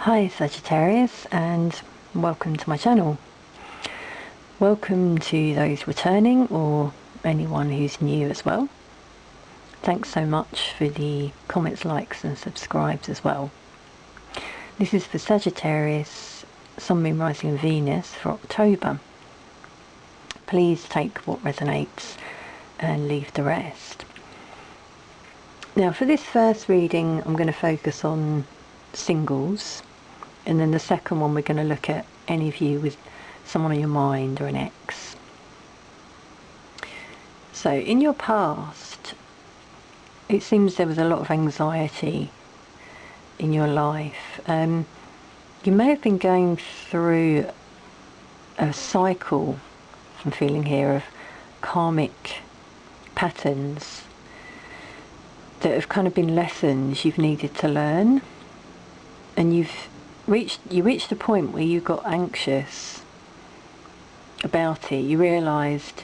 Hi Sagittarius, and welcome to my channel. Welcome to those returning or anyone who's new as well. Thanks so much for the comments, likes and subscribes as well. This is for Sagittarius, Sun, Moon, Rising and Venus for October. Please take what resonates and leave the rest. Now for this first reading I'm going to focus on singles, and then the second one we're going to look at any of you with someone on your mind or an ex. So in your past it seems there was a lot of anxiety in your life. You may have been going through a cycle, I'm feeling here, of karmic patterns that have kind of been lessons you've needed to learn, and you reached a point where you got anxious about it. You realised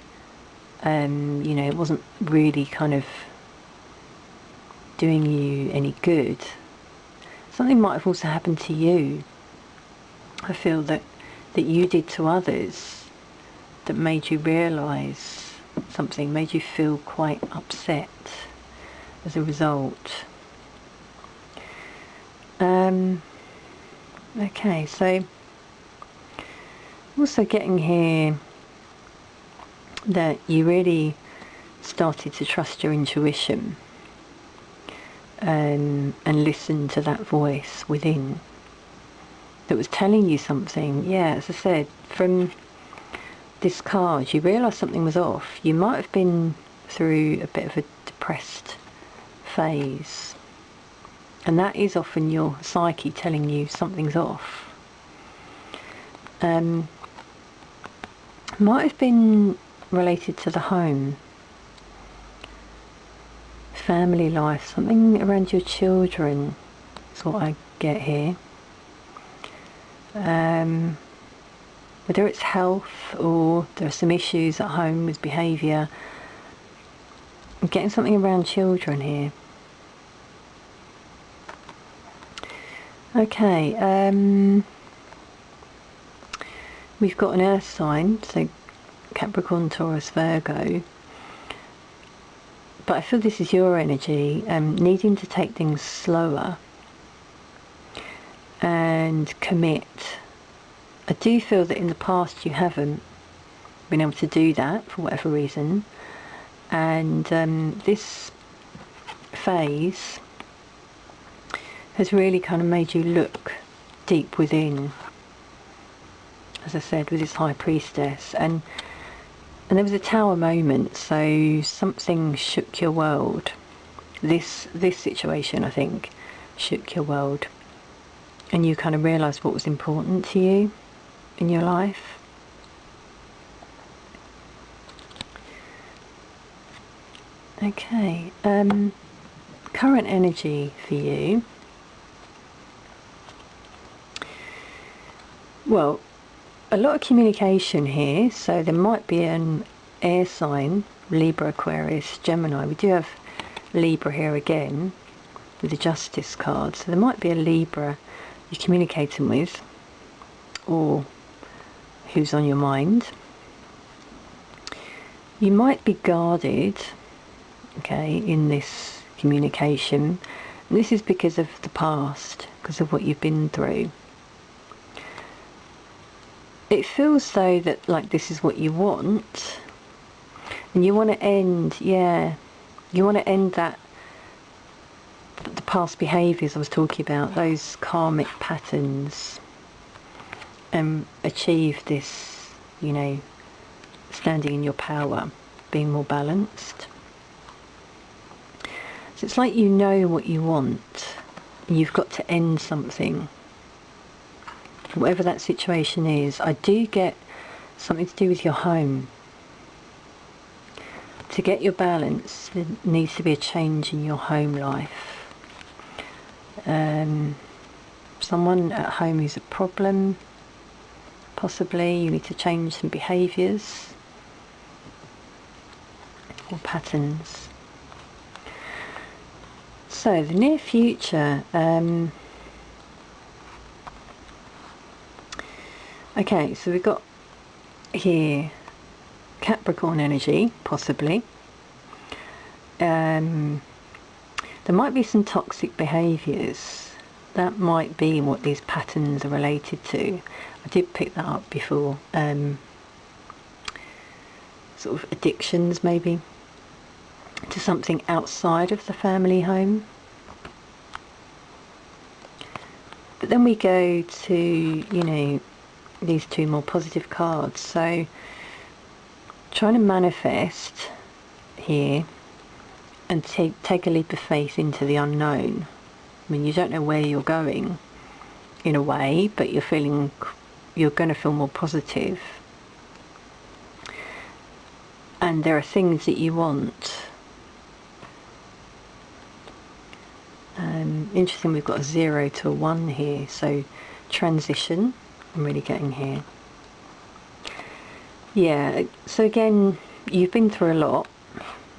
it wasn't really kind of doing you any good. Something might have also happened to you, I feel, that you did to others that made you realise something, made you feel quite upset as a result. Okay, so also getting here that you really started to trust your intuition and listen to that voice within that was telling you something. Yeah, as I said, from this card you realised something was off. You might have been through a bit of a depressed phase, and that is often your psyche telling you something's off. Might have been related to the home, family life, something around your children is what I get here. Whether it's health or there are some issues at home with behaviour. I'm getting something around children here. Okay, we've got an earth sign, so Capricorn, Taurus, Virgo. But I feel this is your energy, needing to take things slower and commit. I do feel that in the past you haven't been able to do that for whatever reason, and this phase has really kind of made you look deep within, as I said, with this High Priestess, and there was a Tower moment, so something shook your world. This situation, I think, shook your world, and you kind of realised what was important to you in your life. Okay, current energy for you. Well, a lot of communication here, so there might be an air sign, Libra, Aquarius, Gemini. We do have Libra here again with the Justice card, so there might be a Libra you're communicating with, or who's on your mind. You might be guarded, okay, in this communication, and this is because of the past, because of what you've been through. It feels though that like this is what you want, and you want to end, you want to end that, the past behaviours I was talking about, those karmic patterns, and achieve this, standing in your power, being more balanced. So it's like you know what you want, and you've got to end something. Whatever that situation is. I do get something to do with your home. To get your balance, there needs to be a change in your home life. Someone at home who's a problem, possibly. You need to change some behaviours or patterns. So the near future, Okay, so we've got here Capricorn energy, possibly. There might be some toxic behaviours. That might be what these patterns are related to. I did pick that up before. Sort of addictions, maybe, to something outside of the family home. But then we go to, you know, these two more positive cards. So trying to manifest here and take a leap of faith into the unknown. I mean, you don't know where you're going in a way, but you're going to feel more positive. And there are things that you want. Interesting, we've got a 0 to a 1 here, so transition, I'm really getting here. Yeah, so again, you've been through a lot,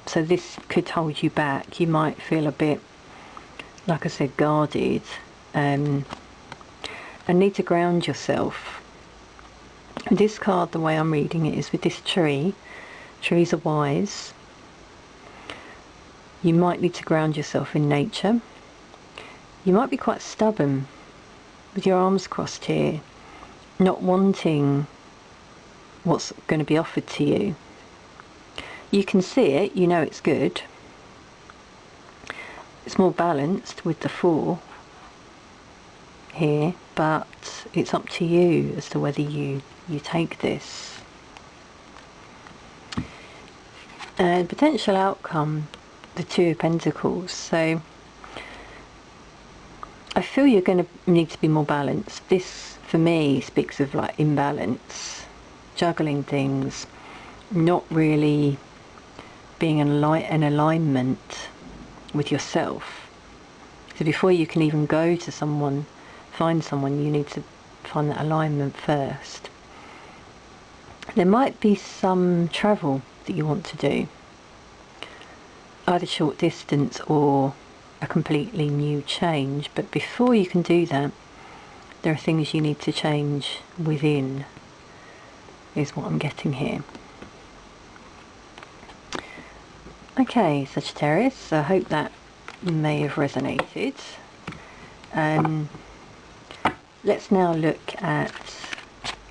so this could hold you back. You might feel a bit, like I said, guarded, and need to ground yourself. This card, the way I'm reading it, is with this tree. Trees are wise. You might need to ground yourself in nature. You might be quite stubborn with your arms crossed here, not wanting what's going to be offered to you. You can see it, you know it's good. It's more balanced with the 4 here, but it's up to you as to whether you take this. Potential outcome, the 2 of Pentacles. So I feel you're going to need to be more balanced. This, for me, speaks of like imbalance, juggling things, not really being in alignment with yourself. So before you can even go to someone, find someone, you need to find that alignment first. There might be some travel that you want to do, either short distance or a completely new change, but before you can do that, there are things you need to change within, is what I'm getting here. Okay, Sagittarius, I hope that may have resonated. Let's now look at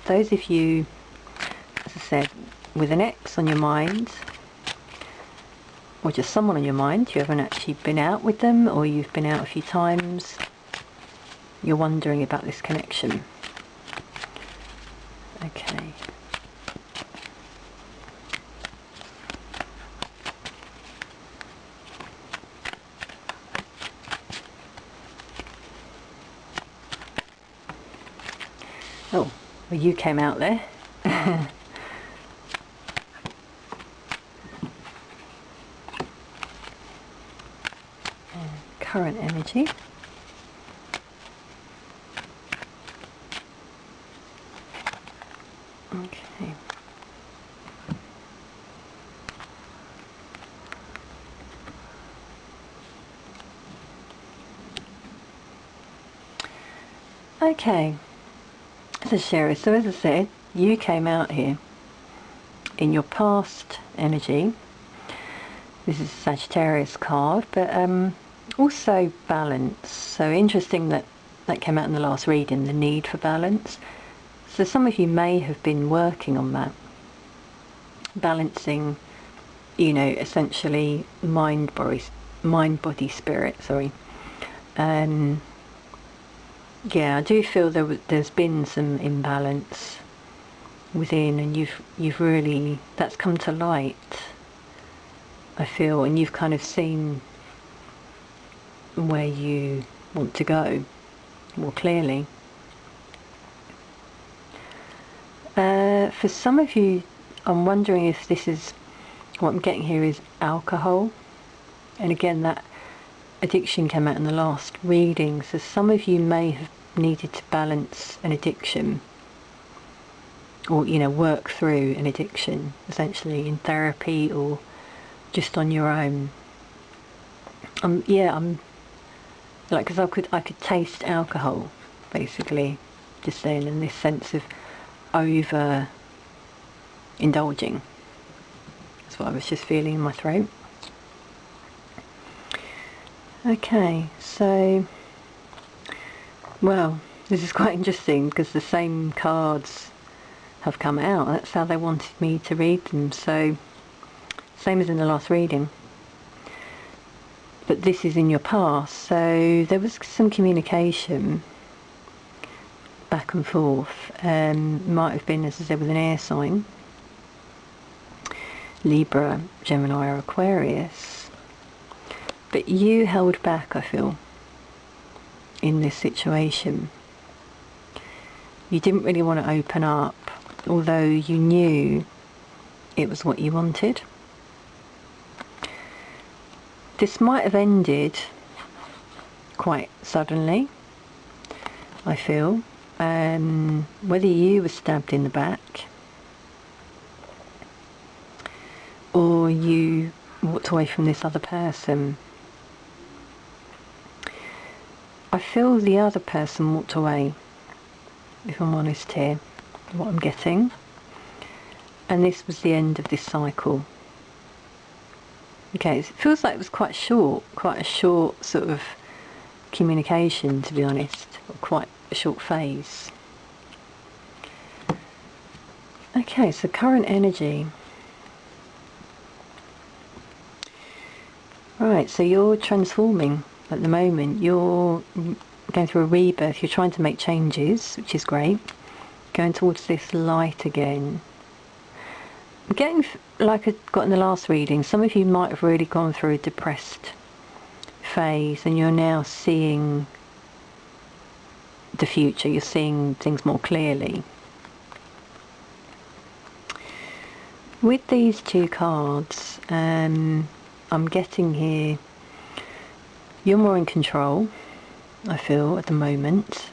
those of you, as I said, with an ex on your mind, or just someone on your mind. You haven't actually been out with them, or you've been out a few times. You're wondering about this connection. Okay. Oh, well, you came out there. Current energy. Okay. Okay. So Sherry, so as I said, you came out here in your past energy. This is a Sagittarius card, but also balance. So interesting that came out in the last reading, the need for balance. So some of you may have been working on that, balancing, you know, essentially mind, body, spirit. Sorry. Yeah, I do feel there's been some imbalance within, and you've really, that's come to light, I feel, and you've kind of seen where you want to go more clearly. For some of you, I'm wondering if this is, what I'm getting here is alcohol, and again that addiction came out in the last reading, so some of you may have needed to balance an addiction, or, you know, work through an addiction, essentially in therapy or just on your own. Yeah, I'm like, because I could taste alcohol basically just then, in this sense of over indulging. That's what I was just feeling in my throat. Okay, so, well, this is quite interesting because the same cards have come out. That's how they wanted me to read them, so same as in the last reading. But this is in your past, so there was some communication back and forth. Might have been, as I said, with an air sign, Libra, Gemini or Aquarius. But you held back, I feel, in this situation. You didn't really want to open up, although you knew it was what you wanted. This might have ended quite suddenly, I feel. Whether you were stabbed in the back or you walked away from this other person. I feel the other person walked away, if I'm honest here, what I'm getting. And this was the end of this cycle. Okay, it feels like it was quite a short sort of communication, to be honest, or quite a short phase. Okay, so current energy. Right, so you're transforming at the moment. You're going through a rebirth. You're trying to make changes, which is great. Going towards this light again. I'm getting, like I got in the last reading, some of you might have really gone through a depressed phase and you're now seeing the future. You're seeing things more clearly. With these two cards, I'm getting here, you're more in control, I feel, at the moment.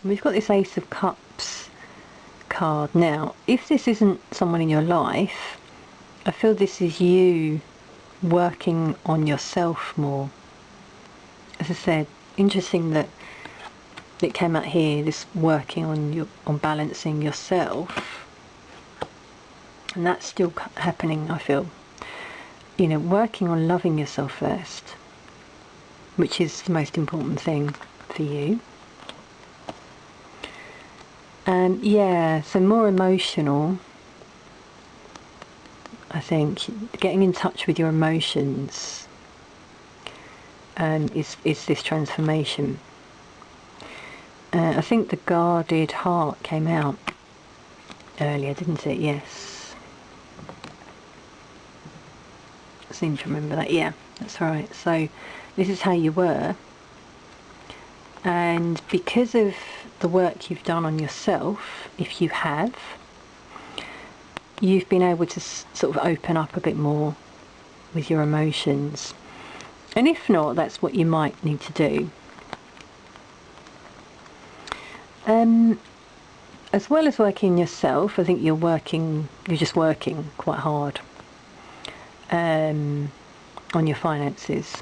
We've got this Ace of Cups card. Now, if this isn't someone in your life, I feel this is you working on yourself more. As I said, interesting that it came out here, this working on balancing yourself. And that's still happening, I feel. You know, working on loving yourself first, which is the most important thing for you. Yeah, so more emotional, I think, getting in touch with your emotions is this transformation. I think the guarded heart came out earlier, didn't it? Yes. I seem to remember that. Yeah, that's right. So this is how you were. And because of the work you've done on yourself, if you have, you've been able to sort of open up a bit more with your emotions. And if not, that's what you might need to do. As well as working yourself, I think you're just working quite hard on your finances.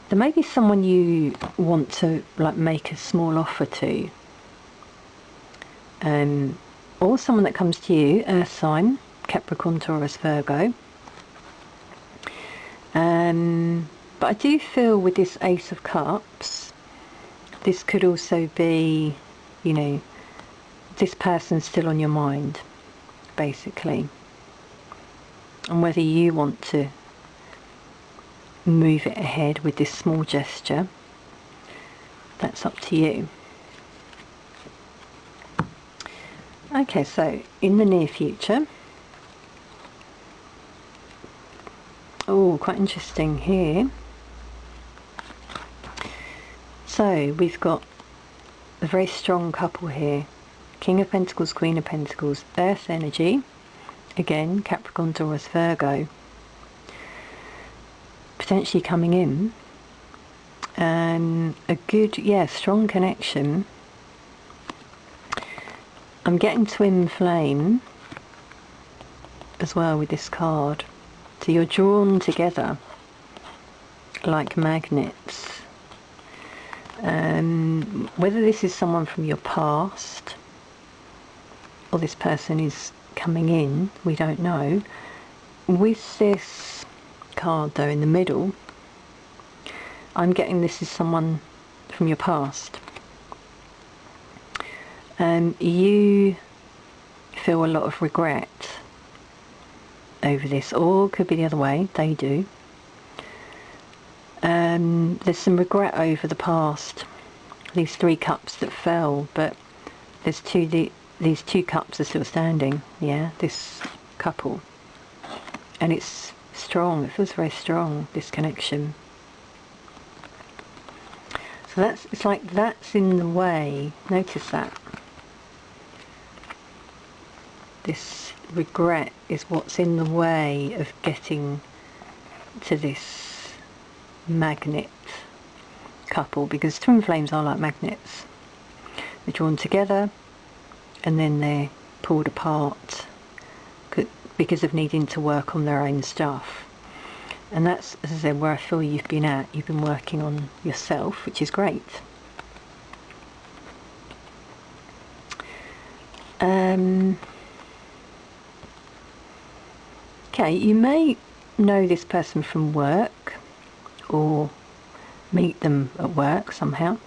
There may be someone you want to make a small offer to, or someone that comes to you, Earth sign, Capricorn, Taurus, Virgo. But I do feel with this Ace of Cups, this could also be, you know, this person's still on your mind, basically. And whether you want to move it ahead with this small gesture, that's up to you. Okay, so in the near future, oh, quite interesting here. So we've got a very strong couple here. King of Pentacles, Queen of Pentacles, Earth energy, again, Capricorn, Taurus, Virgo, potentially coming in. A good, yeah, strong connection. I'm getting twin flame as well with this card. So you're drawn together like magnets. Whether this is someone from your past or this person is coming in, we don't know. With this card though in the middle, I'm getting this is someone from your past. You feel a lot of regret over this, or it could be the other way, they do. There's some regret over the past, these 3 cups that fell, but there's these 2 cups are still standing, yeah, this couple. And it's strong, it feels very strong, this connection. So it's like that's in the way, notice that. This regret is what's in the way of getting to this magnet couple, because twin flames are like magnets. They're drawn together and then they're pulled apart because of needing to work on their own stuff. And that's, as I said, where I feel you've been at. You've been working on yourself, which is great. Okay, you may know this person from work or meet them at work somehow.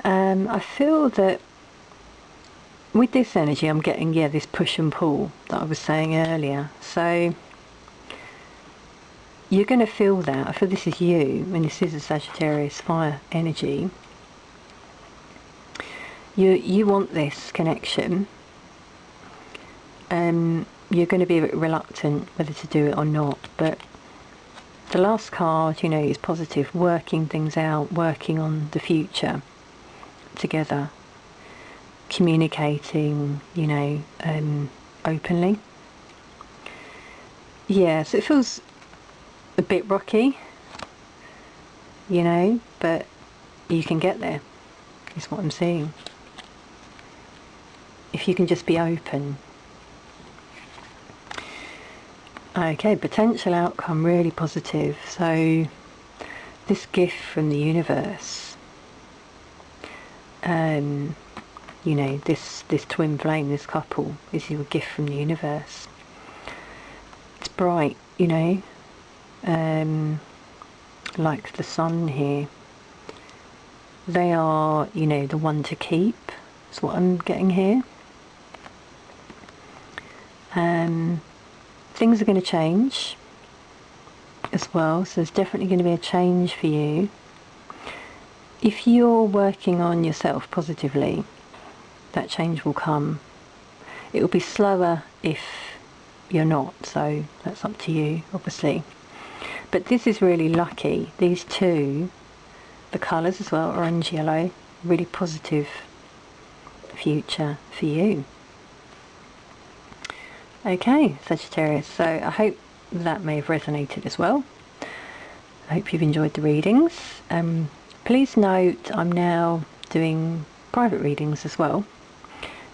I feel that with this energy I'm getting, yeah, this push and pull that I was saying earlier. So you're going to feel that. I feel this is you, and this is a Sagittarius fire energy. You want this connection. You're going to be a bit reluctant whether to do it or not, but the last card, you know, is positive, working things out, working on the future together, communicating, you know, openly. Yeah, so it feels a bit rocky, you know, but you can get there, is what I'm seeing. If you can just be open. Okay, potential outcome, really positive. So this gift from the universe, you know, this twin flame, this couple, is your gift from the universe. It's bright, you know, like the sun here. They are, you know, the one to keep, is what I'm getting here. Things are going to change as well, so there's definitely going to be a change for you. If you're working on yourself positively, that change will come. It will be slower if you're not, so that's up to you, obviously. But this is really lucky. These two, the colours as well, orange, yellow, really positive future for you. Okay, Sagittarius, so I hope that may have resonated as well. I hope you've enjoyed the readings. Please note I'm now doing private readings as well,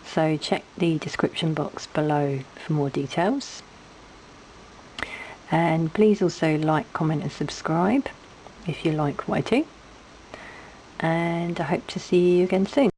so check the description box below for more details. And please also like, comment and subscribe if you like what I do. And I hope to see you again soon.